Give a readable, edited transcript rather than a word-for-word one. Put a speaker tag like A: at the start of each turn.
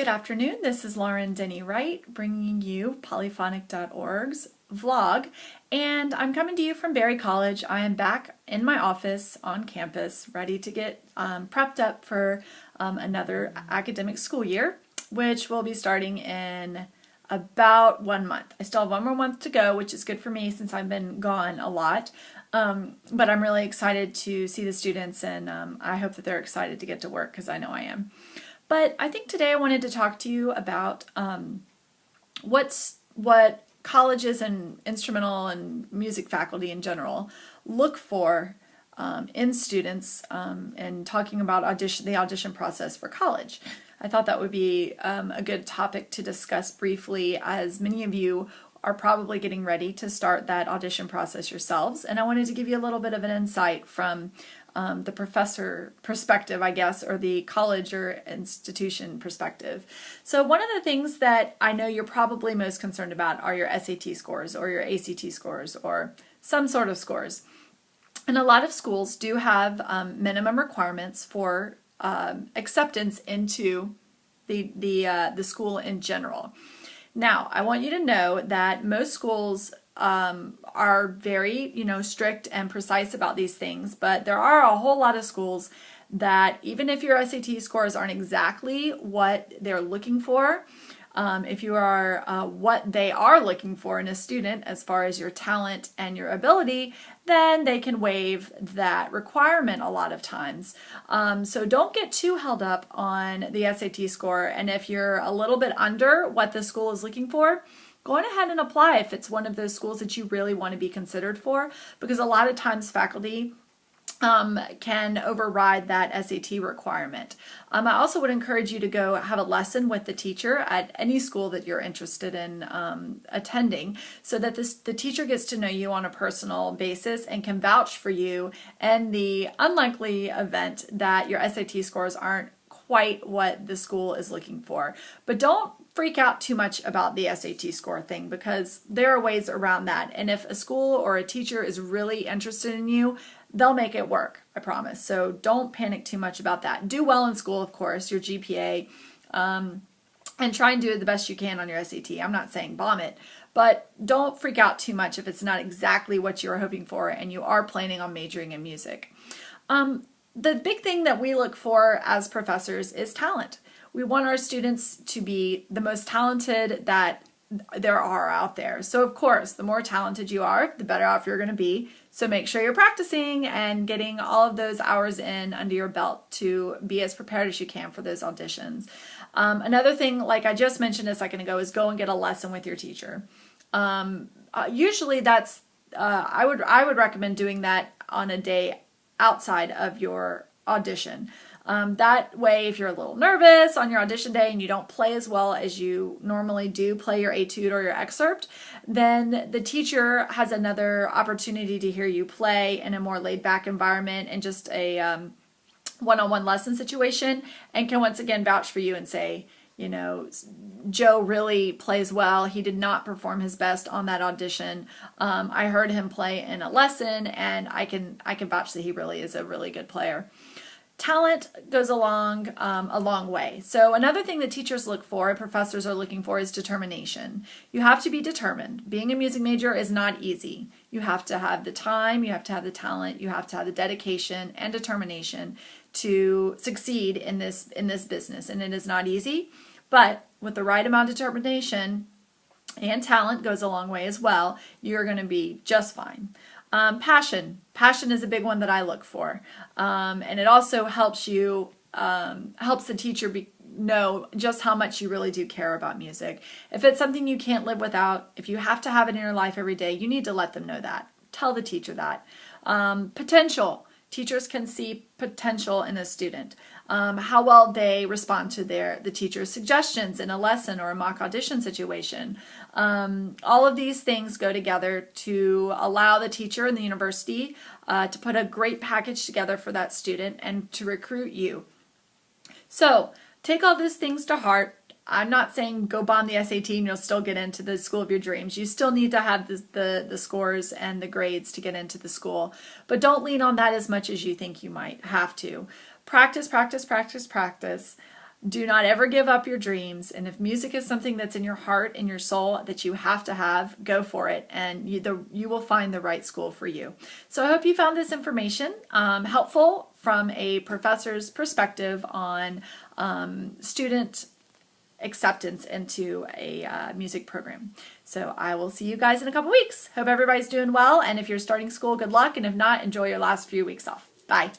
A: Good afternoon. This is Lauren Denny Wright bringing you polyphonic.org's vlog, and I'm coming to you from Berry College. I am back in my office on campus, ready to get prepped up for another academic school year, which will be starting in about 1 month. I still have 1 more month to go, which is good for me since I've been gone a lot. But I'm really excited to see the students, and I hope that they're excited to get to work because I know I am. But I think today I wanted to talk to you about what colleges and instrumental and music faculty in general look for in students, and talking about the audition process for college. I thought that would be a good topic to discuss briefly, as many of you are probably getting ready to start that audition process yourselves, and I wanted to give you a little bit of an insight from the professor perspective, I guess, or the college or institution perspective. So one of the things that I know you're probably most concerned about are your SAT scores or your ACT scores or some sort of scores. And a lot of schools do have minimum requirements for acceptance into the school in general. Now, I want you to know that most schools are very, strict and precise about these things, but there are a whole lot of schools that even if your SAT scores aren't exactly what they're looking for, if you are what they are looking for in a student as far as your talent and your ability, then they can waive that requirement a lot of times. So don't get too held up on the SAT score, and if you're a little bit under what the school is looking for, go on ahead and apply if it's one of those schools that you really want to be considered for, because a lot of times faculty can override that SAT requirement. I also would encourage you to go have a lesson with the teacher at any school that you're interested in attending, so that the teacher gets to know you on a personal basis and can vouch for you in the unlikely event that your SAT scores aren't quite what the school is looking for. But don't freak out too much about the SAT score thing, because there are ways around that. And if a school or a teacher is really interested in you, they'll make it work, I promise. So don't panic too much about that. Do well in school, of course, your GPA, and try and do the best you can on your SAT. I'm not saying bomb it, but don't freak out too much if it's not exactly what you were hoping for and you are planning on majoring in music. The big thing that we look for as professors is talent. We want our students to be the most talented that there are out there. So of course, the more talented you are, the better off you're going to be. So make sure you're practicing and getting all of those hours in under your belt to be as prepared as you can for those auditions. Another thing, like I just mentioned a second ago, is go and get a lesson with your teacher. Usually that's, I would recommend doing that on a day outside of your audition. That way, if you're a little nervous on your audition day and you don't play as well as you normally do, play your etude or your excerpt, then the teacher has another opportunity to hear you play in a more laid-back environment and just a one-on-one lesson situation, and can once again vouch for you and say, Joe really plays well. He did not perform his best on that audition. I heard him play in a lesson, and I can vouch that he really is a really good player. Talent goes a long way. So another thing that teachers look for, professors are looking for, is determination. You have to be determined. Being a music major is not easy. You have to have the time, you have to have the talent, you have to have the dedication and determination to succeed in this business, and it is not easy. But with the right amount of determination and talent goes a long way as well, you're going to be just fine. Passion is a big one that I look for, and it also helps you, helps the teacher know just how much you really do care about music. If it's something you can't live without, if you have to have it in your life every day, you need to let them know that. Tell the teacher that. Potential. Teachers can see potential in a student. How well they respond to the teacher's suggestions in a lesson or a mock audition situation. All of these things go together to allow the teacher and the university to put a great package together for that student and to recruit you. So take all these things to heart. I'm not saying go bomb the SAT and you'll still get into the school of your dreams. You still need to have the scores and the grades to get into the school. But don't lean on that as much as you think you might have to. Practice, practice, practice, practice. Do not ever give up your dreams. And if music is something that's in your heart and your soul that you have to have, go for it. And you will find the right school for you. So I hope you found this information helpful from a professor's perspective on student acceptance into a music program. So I will see you guys in a couple weeks. Hope everybody's doing well. And if you're starting school, good luck. And if not, enjoy your last few weeks off. Bye.